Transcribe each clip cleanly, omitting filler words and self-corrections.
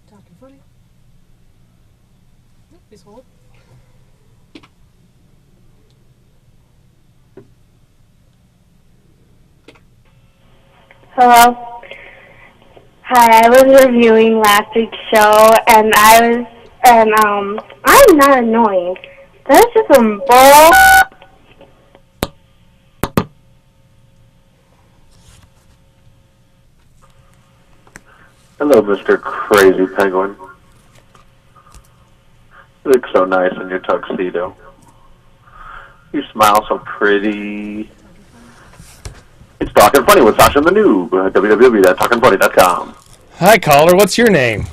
Talkin Funny. Please hold. Hello. Hi, I was reviewing last week's show, and I'm not annoying. That's just some bull. Hello, Mr. Crazy Penguin. You look so nice in your tuxedo. You smile so pretty. It's Talkin Funny with Sasha and The Noob. www.talkinfunny.com. Hi, caller. What's your name?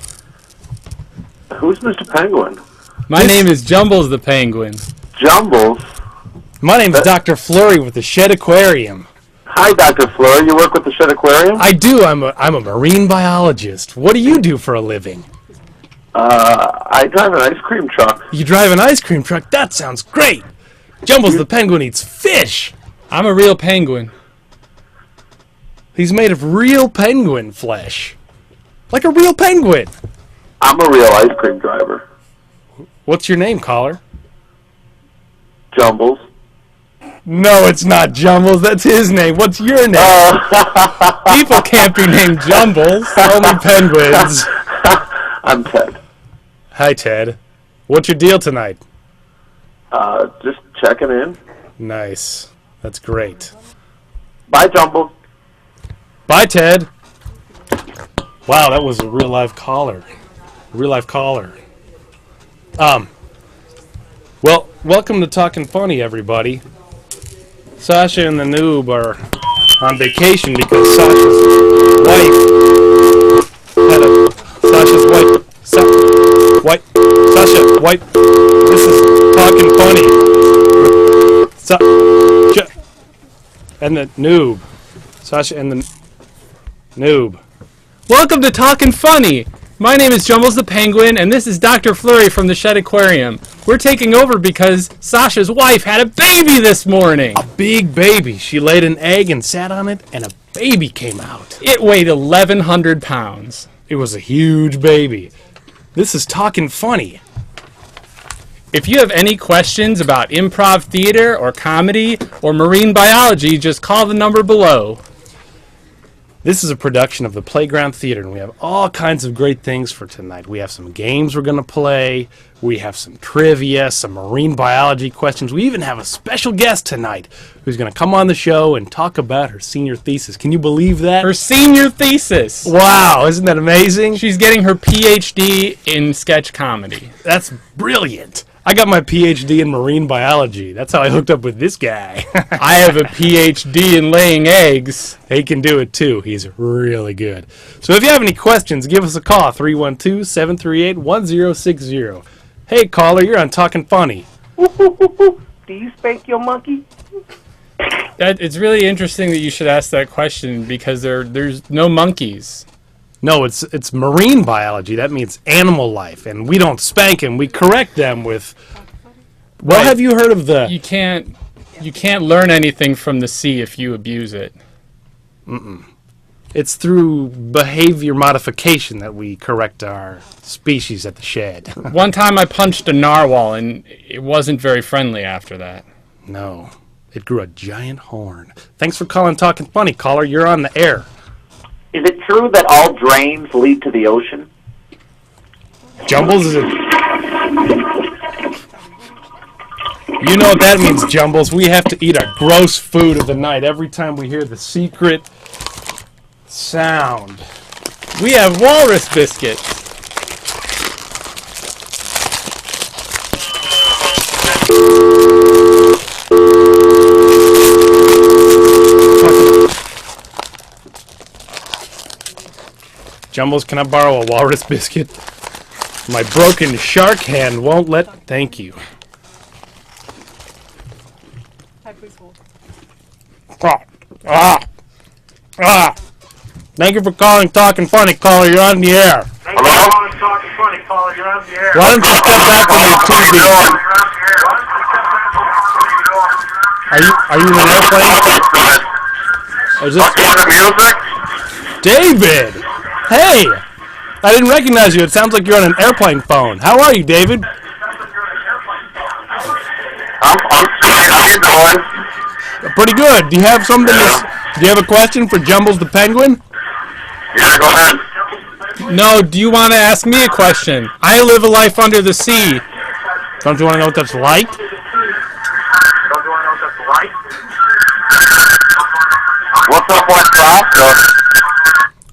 Who's Mr. Penguin? My name is Jumbles the Penguin. Jumbles? My name's Dr. Flurry with the Shed Aquarium. Hi, Dr. Fleur. You work with the Shed Aquarium? I do. I'm a marine biologist. What do you do for a living? I drive an ice cream truck. You drive an ice cream truck? That sounds great. Jumbles the Penguin eats fish. I'm a real penguin. He's made of real penguin flesh. Like a real penguin. I'm a real ice cream driver. What's your name, caller? Jumbles. No, it's not Jumbles. That's his name. What's your name? People can't be named Jumbles. Only penguins. I'm Ted. Hi, Ted. What's your deal tonight? Just checking in. Nice. That's great. Bye, Jumbles. Bye, Ted. Wow, that was a real live caller. Real life caller. Well, welcome to Talkin Funny, everybody. Sasha and the Noob are on vacation because Sasha's wife. This is Talkin Funny. And the Noob. Sasha and the Noob. Welcome to Talkin Funny. My name is Jumbles the Penguin, and this is Dr. Flurry from the Shed Aquarium. We're taking over because Sasha's wife had a baby this morning. A big baby. She laid an egg and sat on it, and a baby came out. It weighed 1,100 pounds. It was a huge baby. This is Talkin Funny. If you have any questions about improv theater or comedy or marine biology, just call the number below. This is a production of the Playground Theater, and we have all kinds of great things for tonight. We have some games we're going to play. We have some trivia, some marine biology questions. We even have a special guest tonight who's going to come on the show and talk about her senior thesis. Can you believe that? Her senior thesis. Wow, isn't that amazing? She's getting her PhD in sketch comedy. That's brilliant. I got my PhD in marine biology. That's how I hooked up with this guy. I have a PhD in laying eggs. He can do it too. He's really good. So if you have any questions, give us a call, 312-738-1060. Hey, caller, you're on Talkin Funny. Do you spank your monkey? It's really interesting that you should ask that question because there's no monkeys. No, it's marine biology. That means animal life, and we don't spank them. We correct them with. Well, Right. have you heard of the? You can't learn anything from the sea if you abuse it. It's through behavior modification that we correct our species at the shed. One time I punched a narwhal and it wasn't very friendly after that. No, it grew a giant horn. Thanks for calling Talkin Funny, caller. You're on the air. Is it true that all drains lead to the ocean? Jumbles is it? You know what that means, Jumbles. We have to eat our gross food of the night every time we hear the secret sound. We have walrus biscuits. Jumbles, can I borrow a walrus biscuit? My broken shark hand won't let... Thank you. Hi, please hold. Thank you for calling Talkin Funny, caller. You're on the air. Hello? Talkin Funny, caller, you're on the air. Why don't you step back from your TV? Are you in an airplane? Is this music? David? Hey! I didn't recognize you. It sounds like you're on an airplane phone. How are you, David? I'm good. How you doing? Pretty good. Do you have something? Do you have a question for Jumbles the Penguin? Yeah, go ahead. No, do you want to ask me a question? I live a life under the sea. Don't you want to know what that's like? What's up with pasta?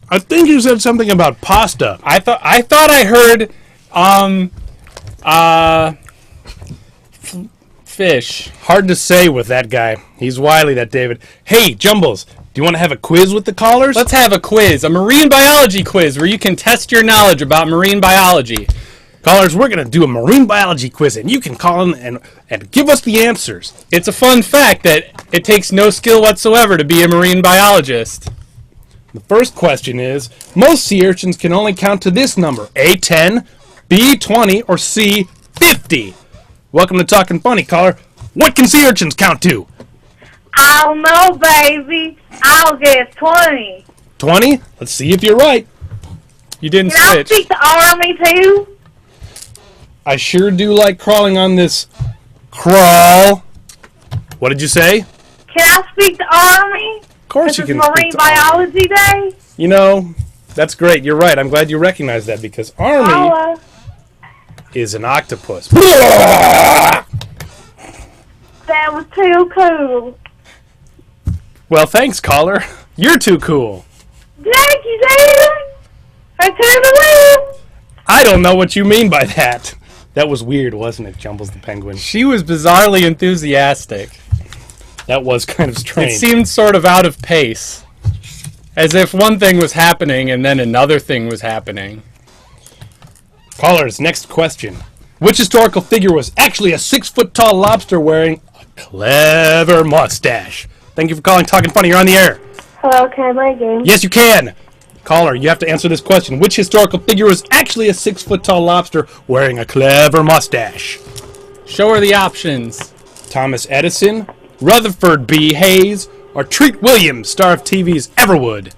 I think you said something about pasta. I thought I heard fish. Hard to say with that guy. He's wily, that David. Hey, Jumbles, do you want to have a quiz with the callers? Let's have a quiz, a marine biology quiz where you can test your knowledge about marine biology. Callers, we're going to do a marine biology quiz, and you can call in and give us the answers. It's a fun fact that it takes no skill whatsoever to be a marine biologist. The first question is, most sea urchins can only count to this number, A, 10, B, 20, or C, 50. Welcome to Talkin Funny, caller. What can sea urchins count to? I don't know, baby. I'll guess 20. 20? Let's see if you're right. You didn't Can I switch. speak to Army, too? I sure do like crawling on this crawl. What did you say? Can I speak to Army? Of course you This can is speak Marine to Biology Day. You know, that's great. You're right. I'm glad you recognize that because Army Holla. is an octopus. That was too cool. Well, thanks, caller. You're too cool. Thank you, David. I turned the I don't know what you mean by that. That was weird, wasn't it, Jumbles the Penguin? She was bizarrely enthusiastic. That was kind of It strange. seemed sort of out of pace. As if one thing was happening and then another thing was happening. Callers, next question. Which historical figure was actually a 6-foot-tall lobster wearing a clever mustache? Thank you for calling Talkin Funny. You're on the air. Hello, can I play a game? Yes, you can. Caller, you have to answer this question. Which historical figure was actually a 6-foot-tall lobster wearing a clever mustache? Show her the options. Thomas Edison, Rutherford B. Hayes, or Treat Williams, star of TV's Everwood?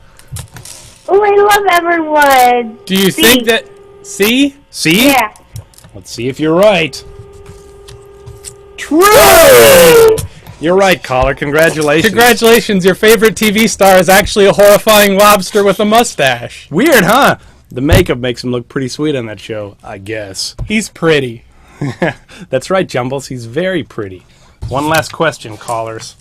Oh, I love everyone. Do you think that... See? See? Yeah. Let's see if you're right. True! You're right, caller. Congratulations. Congratulations, your favorite TV star is actually a horrifying lobster with a mustache. Weird, huh? The makeup makes him look pretty sweet on that show, I guess. He's pretty. That's right, Jumbles. He's very pretty. One last question, callers.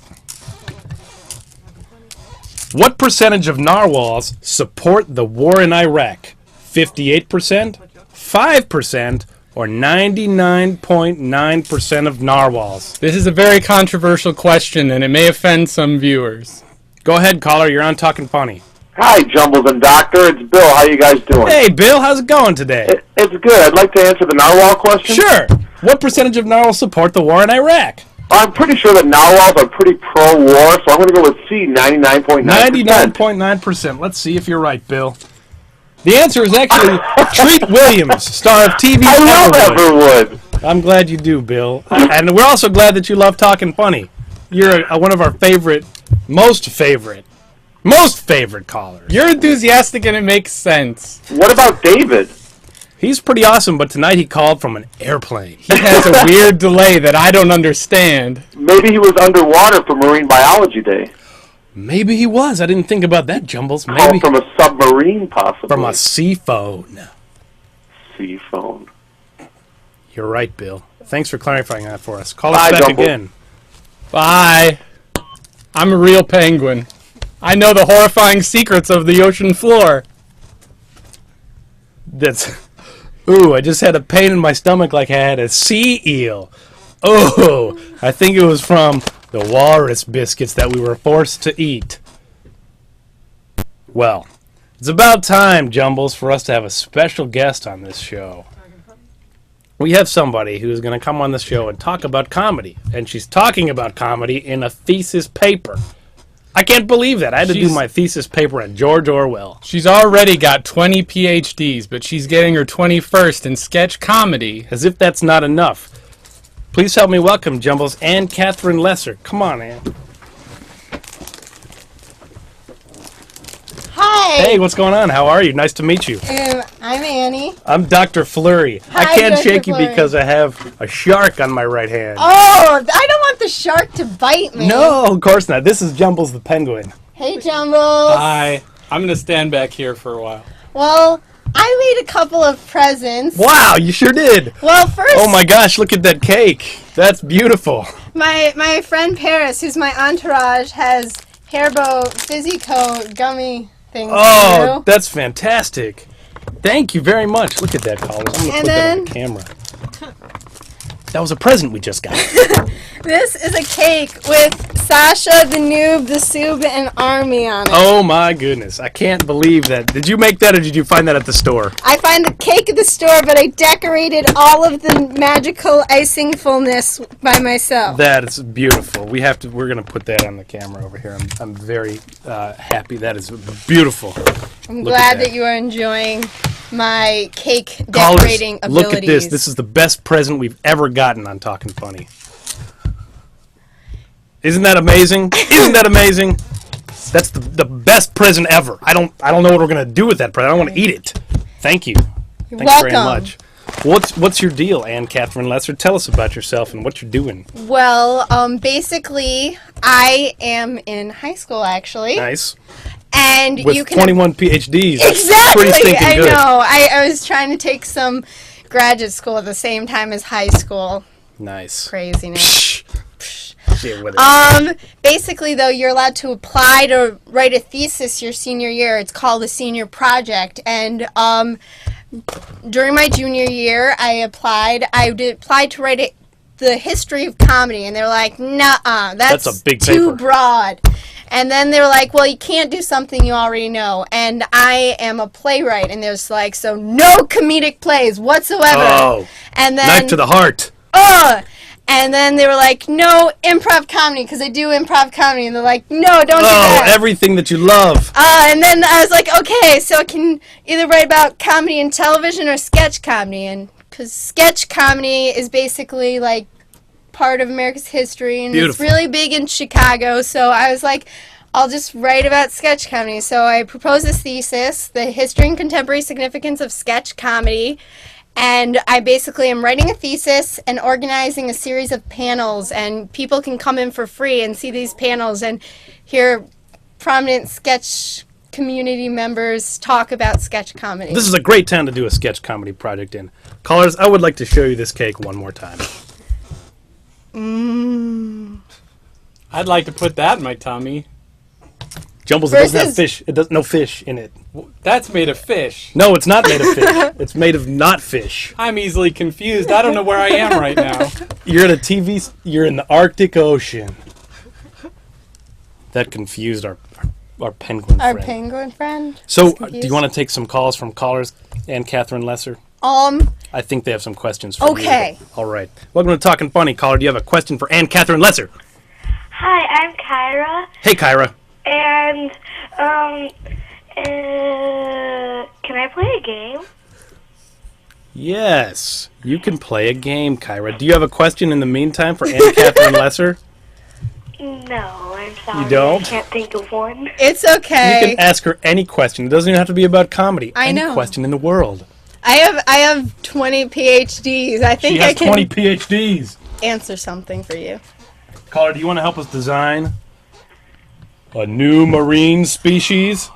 What percentage of narwhals support the war in Iraq? 58%, 5%, or 99.9% of narwhals? This is a very controversial question, and it may offend some viewers. Go ahead, caller. You're on Talkin Funny. Hi, Jumbles and Doctor. It's Bill. How you guys doing? Hey, Bill. How's it going today? It's good. I'd like to answer the narwhal question. Sure. What percentage of narwhals support the war in Iraq? I'm pretty sure that narwhals are pretty pro-war, so I'm going to go with C, 99.9%. 99.9%. Let's see if you're right, Bill. The answer is actually Treat Williams, star of TV's I love Everwood. Everwood. I'm glad you do, Bill. And we're also glad that you love Talkin Funny. You're one of our most favorite callers. You're enthusiastic and it makes sense. What about David? He's pretty awesome, but tonight he called from an airplane. He has a weird delay that I don't understand. Maybe he was underwater for Marine Biology Day. Maybe he was. I didn't think about that, Jumbles. Called Maybe from a submarine, possibly. from a sea phone. sea phone. You're right, Bill. Thanks for clarifying that for us. Call us Bye, back Jumble. again. Bye. I'm a real penguin. I know the horrifying secrets of the ocean floor. Ooh, I just had a pain in my stomach like I had a sea eel. Oh, I think it was from the walrus biscuits that we were forced to eat. Well, it's about time, Jumbles, for us to have a special guest on this show. We have somebody who's going to come on the show and talk about comedy. And she's talking about comedy in a thesis paper. I can't believe that. I had to do She's- my thesis paper on George Orwell. She's already got 20 PhDs, but she's getting her 21st in sketch comedy. As if that's not enough. Please help me welcome Jumbles and Catherine Lesser. Come on, Ann. Hi. Hey, what's going on? How are you? Nice to meet you. I'm Annie. I'm Dr. Flurry. I Hi, can't Dr. shake you Flurry. because I have a shark on my right hand. Oh, I don't want the shark to bite me. No, of course not. This is Jumbles the penguin. Hey, Jumbles. Hi. I'm going to stand back here for a while. Well, I made a couple of presents. Wow, you sure did. Well, first, Oh my gosh, look at that cake. That's beautiful. my friend Paris, who's my entourage, has Hairbo Fizzy Coat gummy things. Oh, too. that's fantastic. Thank you very much. Look at that, caller. I'm going to And put that on the then- camera. That was a present we just got. This is a cake with Sasha, the Noob, the Sub, and Army on it. Oh my goodness. I can't believe that. Did you make that or did you find that at the store? I find the cake at the store, but I decorated all of the magical icingfulness by myself. That is beautiful. We're going to put that on the camera over here. I'm very happy. That is beautiful. I'm Look at glad that. that you are enjoying my cake Callers, decorating abilities. look at this. This is the best present we've ever gotten on Talkin Funny. Isn't that amazing? Isn't that amazing? That's the best present ever. I don't know what we're gonna do with that present. I don't want to eat it. Thank you. You're Thank you very welcome. much. What's your deal, Ann Catherine Lesser? Tell us about yourself and what you're doing. Well, basically, I am in high school actually, Nice. and With you can 21 PhDs. That's exactly. pretty stinking I good. know. I was trying to take some graduate school at the same time as high school. Nice. Craziness. Shh. Shit with it. Basically, though, you're allowed to apply to write a thesis your senior year. It's called a senior project. And during my junior year, I applied. Applied to write the history of comedy, and they're like, "Nuh-uh, that's a big too paper. broad." And then they were like, "Well, you can't do something you already know." And I am a playwright, and there's like, so no comedic plays whatsoever. Oh. And then Knife to the heart. and then they were like, no, improv comedy, because I do improv comedy. And they're like, no, don't do Oh, that. everything that you love. And then I was like, okay, so I can either write about comedy and television or sketch comedy. And because sketch comedy is basically like part of America's history, and Beautiful. it's really big in Chicago. So I was like, I'll just write about sketch comedy. So I proposed this thesis, The History and Contemporary Significance of Sketch Comedy. And I basically am writing a thesis and organizing a series of panels, and people can come in for free and see these panels and hear prominent sketch community members talk about sketch comedy. This is a great time to do a sketch comedy project in. Callers, I would like to show you this cake one more time. I'd like to put that in my tummy. Jumbles, it doesn't have Versus- fish. It does no fish in it. That's made of fish. No, it's not made of fish. It's made of not fish. I'm easily confused. I don't know where I am right now. You're at a TV. You're in the Arctic Ocean. That confused our penguin Our friend. penguin friend. So, is do confused. you want to take some calls from callers and Catherine Lesser? I think they have some questions for you. Okay. All right. Welcome to Talkin Funny, caller. Do you have a question for Ann Catherine Lesser? Hi, I'm Kyra, Hey, Kyra. and can I play a game? Yes, you can play a game, Kyra. Do you have a question in the meantime for Ann Catherine Lesser? No, I'm sorry. You don't? I can't think of one. It's You okay. can ask her any question. It doesn't even have to be about comedy. I any know. question in the world. I have 20 PhDs. I think She I has can 20 PhDs. answer something for you. Caller, do you want to help us design a new marine species?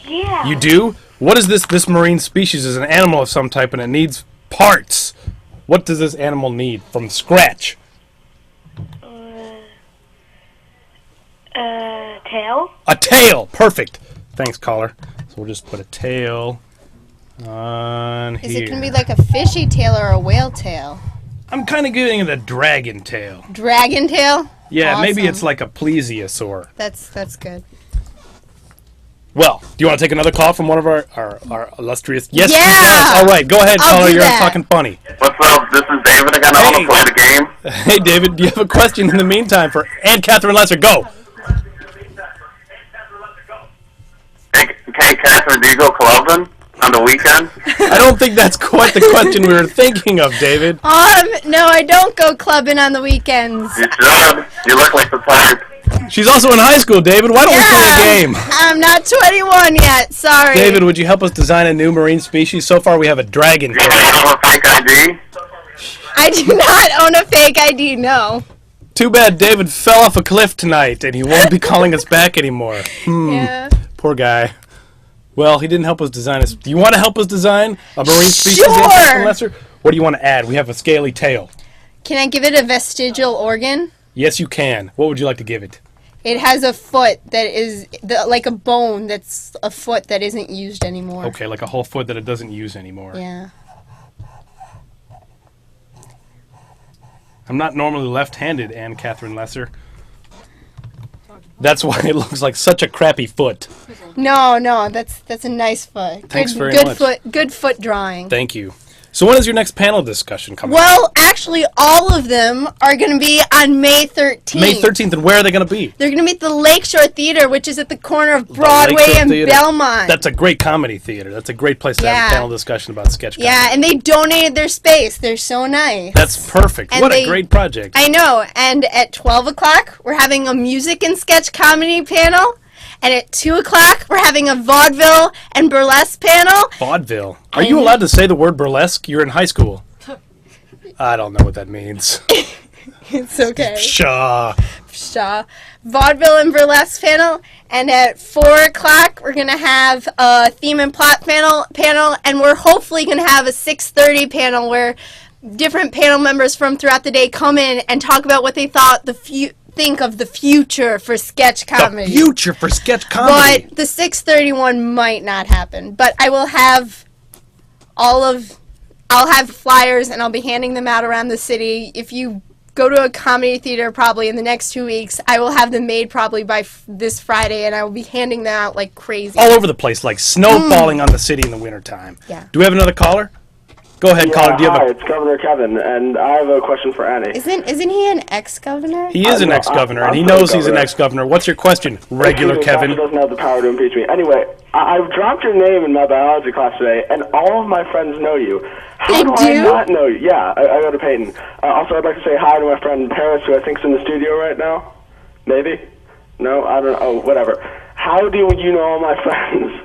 Yeah. You do? What is this? This marine species is an animal of some type and it needs parts. What does this animal need from scratch? Tail? A tail. Perfect. Thanks, caller. So we'll just put a tail on Is here. it going to be like a fishy tail or a whale tail? I'm kind of getting the dragon tail. Dragon tail? Yeah, maybe Awesome. it's like a plesiosaur. That's good. Well, do you want to take another call from one of our illustrious? Yes. Yeah! Yes. All right, go ahead, I'll caller. do You're that. Talking Funny. What's up? This is David again. I want to play the game. Hey, David, do you have a question in the meantime for Ann Catherine Lesser? Go. Hey, Catherine, do you go clubbing on the weekend? I don't think that's quite the question we were thinking of, David. No, I don't go clubbing on the weekends. You should. You look like the type. She's also in high school, David. Why don't we play a game? I'm not 21 yet. Sorry. David, would you help us design a new marine species? So far, we have a dragon. You have a fake ID? I do not own a fake ID, no. Too bad David fell off a cliff tonight, and he won't be calling us back anymore. Yeah. Poor guy. Well, he didn't help us design us. Do you want to help us design a marine species? Sure. Lesser? What do you want to add? We have a scaly tail. Can I give it a vestigial organ? Yes, you can. What would you like to give it? It has a foot that is like a bone that's a foot that isn't used anymore. Okay, like a whole foot that it doesn't use anymore. Yeah. I'm not normally left-handed, Anne Catherine Lesser. That's why it looks like such a crappy foot. No, that's a nice foot. Thanks very good much. Good foot drawing. Thank you. So when is your next panel discussion coming up? Well, actually, all of them are going to be on May 13th. May 13th, and where are they going to be? They're going to be at the Lakeshore Theater, which is at the corner of Broadway Lakeshore and Theater. Belmont. That's a great comedy theater. That's a great place to have a panel discussion about sketch comedy. Yeah, and they donated their space. They're so nice. That's perfect. And What a great project. I know. And at 12 o'clock, we're having a music and sketch comedy panel. And at 2 o'clock, we're having a vaudeville and burlesque panel. Vaudeville. Are you allowed to say the word burlesque? You're in high school. I don't know what that means. It's okay. Pshaw. Vaudeville and burlesque panel. And at 4 o'clock, we're going to have a theme and plot panel. And we're hopefully going to have a 6:30 panel where different panel members from throughout the day come in and talk about what they thought think of the future for sketch comedy. The future for sketch comedy. But the 6:31 might not happen. But I will have I'll have flyers and I'll be handing them out around the city. If you go to a comedy theater probably in the next 2 weeks, I will have them made probably by this Friday, and I will be handing them out like crazy. All over the place, like snow falling on the city in the wintertime. Yeah. Do we have another caller? Go ahead, caller. Do you have Hi, it's Governor Kevin, and I have a question for Annie. Isn't he an ex-governor? He is an ex-governor, and he knows he's an ex-governor. What's your question, regular Kevin? Sasha doesn't have the power to impeach me. Anyway, I've dropped your name in my biology class today, and all of my friends know you. How do I not know you? Yeah, I go to Peyton. Also, I'd like to say hi to my friend Paris, who I think's in the studio right now. Maybe? No? I don't know. Oh, whatever. How do you know all my friends?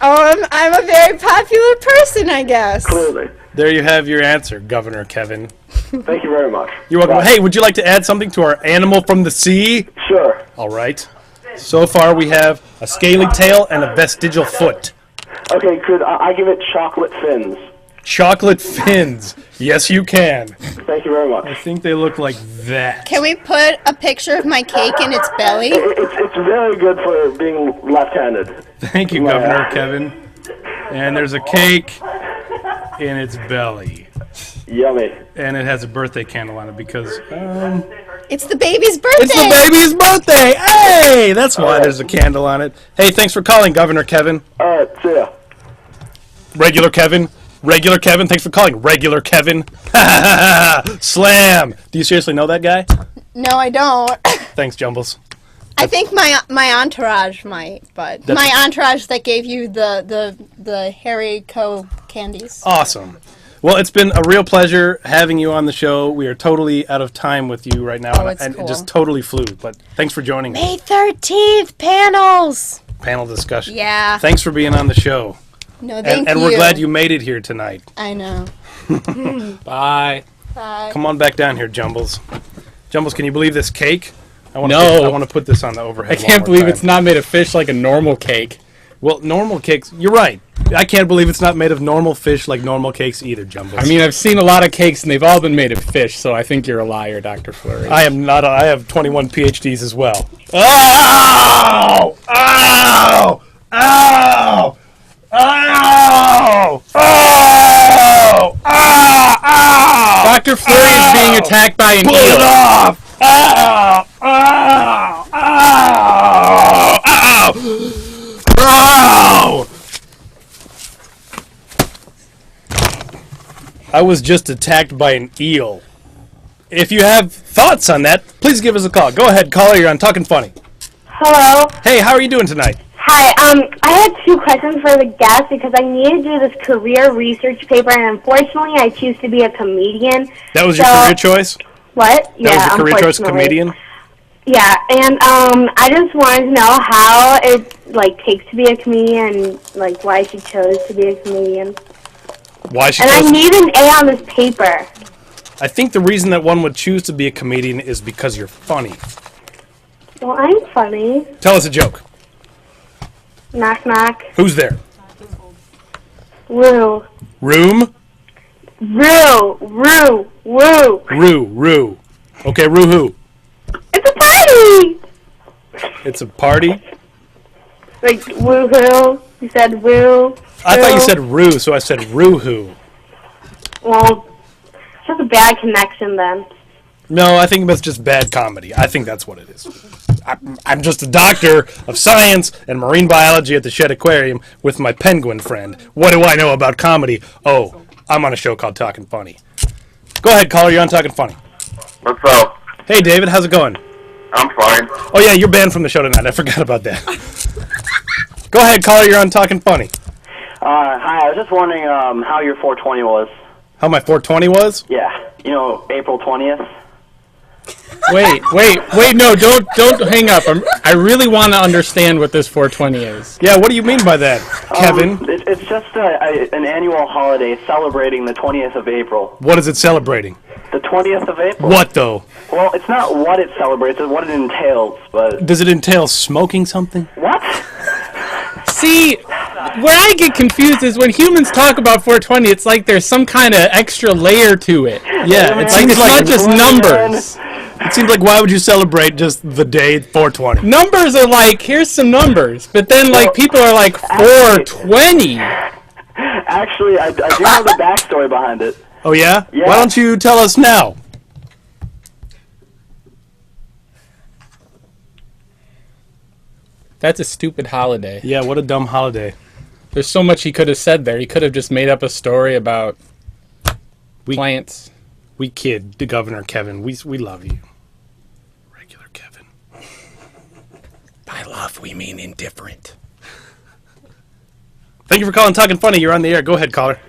Oh, I'm a very popular person, I guess. Clearly. There you have your answer, Governor Kevin. Thank you very much. You're welcome. Bye. Hey, would you like to add something to our animal from the sea? Sure. All right. So far, we have a scaly tail and a vestigial foot. Okay, could I give it chocolate fins? Chocolate fins. Yes, you can. Thank you very much. I think they look like that. Can we put a picture of my cake in its belly? It's very good for being left-handed. Thank you, Governor Kevin. And there's a cake in its belly. Yummy. And it has a birthday candle on it because, It's the baby's birthday! it's the baby's birthday! Hey! That's why there's a candle on it. Hey, thanks for calling, Governor Kevin. All right, see ya. Regular Kevin. Regular Kevin, thanks for calling. Regular Kevin. Slam! Do you seriously know that guy? No, I don't. Thanks, Jumbles. I think my entourage might, but my entourage that gave you the Harry Co. candies. Awesome. Well, it's been a real pleasure having you on the show. We are totally out of time with you right now, Oh, it's and cool. it just totally flew. But thanks for joining me. May 13th, panels! Panel discussion. Yeah. Thanks for being on the show. No, thank you. And we're glad you made it here tonight. I know. Bye. Bye. Come on back down here, Jumbles. Jumbles, can you believe this cake? I want to put this on the overhead. I can't believe it's not made of fish like a normal cake. Well, normal cakes, you're right. I can't believe it's not made of normal fish like normal cakes either, Jumbles. I mean, I've seen a lot of cakes, and they've all been made of fish, so I think you're a liar, Dr. Fleury. I am not. I have 21 PhDs as well. Ow! Ow! Ow! Ow! Ow! Ow! Dr. Fleury is being attacked by an Pull it eel. off! Ow! Ow! Ow! Ow! Ow! I was just attacked by an eel. If you have thoughts on that, please give us a call. Go ahead, caller. You're on Talkin Funny. Hello. Hey, how are you doing tonight? Hi, I had 2 questions for the guest because I need to do this career research paper, and unfortunately, I choose to be a comedian. That was your career choice? What? That was your career choice, comedian? Yeah, and I just wanted to know how it takes to be a comedian, and why she chose to be a comedian. Why she chose? And I need an A on this paper. I think the reason that one would choose to be a comedian is because you're funny. Well, I'm funny. Tell us a joke. Knock, knock. Who's there? Woo. Room? Roo. Roo. Woo. Roo. Roo. Okay, roo who? It's a party! It's a party? Like, woohoo. You said woo. I thought you said roo, so I said roo-hoo. Well, it's just a bad connection then. No, I think that's just bad comedy. I think that's what it is. I'm just a doctor of science and marine biology at the Shed Aquarium with my penguin friend. What do I know about comedy? Oh, I'm on a show called Talkin Funny. Go ahead, caller. You're on Talkin Funny. What's up? Hey, David. How's it going? I'm fine. Oh, yeah, you're banned from the show tonight. I forgot about that. Go ahead, caller. You're on Talkin Funny. Hi. I was just wondering how your 420 was. How my 420 was? Yeah. You know, April 20th. Wait, no, don't hang up. I really want to understand what this 420 is. Yeah, what do you mean by that, Kevin? It's just an annual holiday celebrating the 20th of April. What is it celebrating? The 20th of April. What, though? Well, it's not what it celebrates, it's what it entails, but... Does it entail smoking something? What? See, where I get confused is when humans talk about 420, it's like there's some kind of extra layer to it. Yeah, it's not just numbers. It seems like, why would you celebrate just the day 420? Numbers are like, here's some numbers, but then people are like 420. Actually, I do know the backstory behind it. Oh yeah? Yeah. Why don't you tell us now? That's a stupid holiday. Yeah, what a dumb holiday. There's so much he could have said there. He could have just made up a story about plants. We kid the Governor Kevin. We love you. Regular Kevin. By love, we mean indifferent. Thank you for calling Talkin Funny. You're on the air. Go ahead, caller.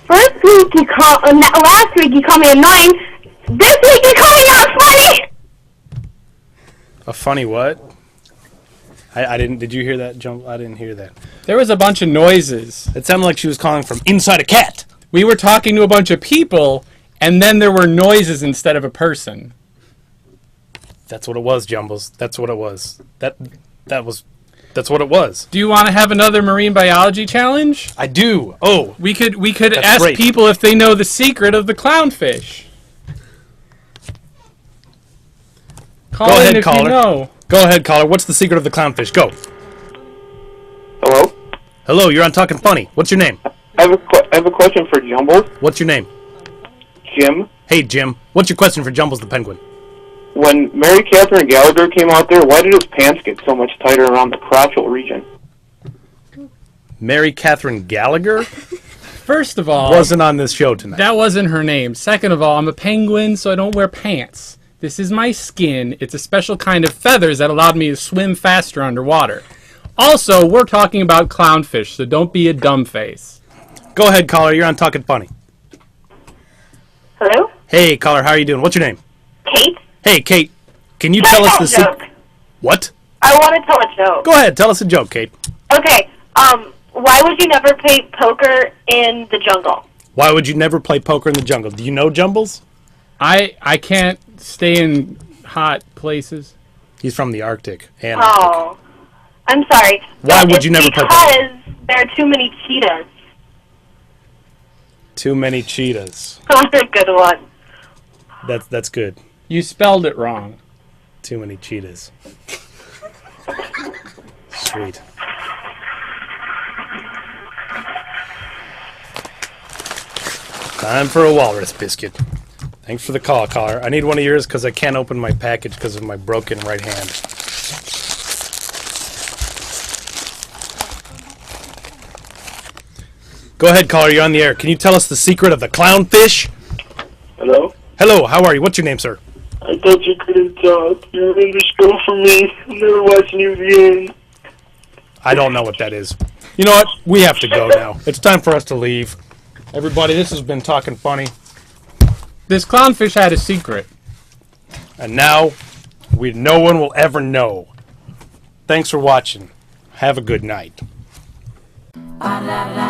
Last week you called me annoying. This week you call me not funny. A funny what? I didn't. Did you hear that, Jump? I didn't hear that. There was a bunch of noises. It sounded like she was calling from inside a cat. We were talking to a bunch of people, and then there were noises instead of a person. That's what it was, Jumbles. That's what it was. That's what it was. Do you want to have another marine biology challenge? I do. Oh, we could ask people if they know the secret of the clownfish. Call Go in ahead, if caller. you know. Go ahead, caller. What's the secret of the clownfish? Go. Hello? Hello, you're on Talkin Funny. What's your name? I have a question for Jumbles. What's your name? Jim. Hey, Jim. What's your question for Jumbles the Penguin? When Mary Catherine Gallagher came out there, why did his pants get so much tighter around the crotchal region? Mary Catherine Gallagher? First of all... Wasn't on this show tonight. That wasn't her name. Second of all, I'm a penguin, so I don't wear pants. This is my skin. It's a special kind of feathers that allowed me to swim faster underwater. Also, we're talking about clownfish, so don't be a dumb face. Go ahead, caller. You're on Talkin Funny. Hello? Hey, caller. How are you doing? What's your name? Kate? Hey, Kate. Can you tell us the secret? What? I want to tell a joke. Go ahead. Tell us a joke, Kate. Okay, why would you never play poker in the jungle? Why would you never play poker in the jungle? Do you know Jumbles? I can't stay in hot places. He's from the Arctic. And Oh, I'm sorry. Why would you never play poker? Because there are too many cheetahs. Too many cheetahs. That's a good one. That's good. You spelled it wrong. Too many cheetahs. Sweet. Time for a walrus biscuit. Thanks for the call, caller. I need one of yours because I can't open my package because of my broken right hand. Go ahead, caller. You're on the air. Can you tell us the secret of the clownfish? Hello? Hello. How are you? What's your name, sir? I thought you couldn't talk. You're in the show for me. I'm never watching you again. I don't know what that is. You know what? We have to go now. It's time for us to leave. Everybody, this has been Talkin Funny. This clownfish had a secret. And now, no one will ever know. Thanks for watching. Have a good night. Ba-da-da.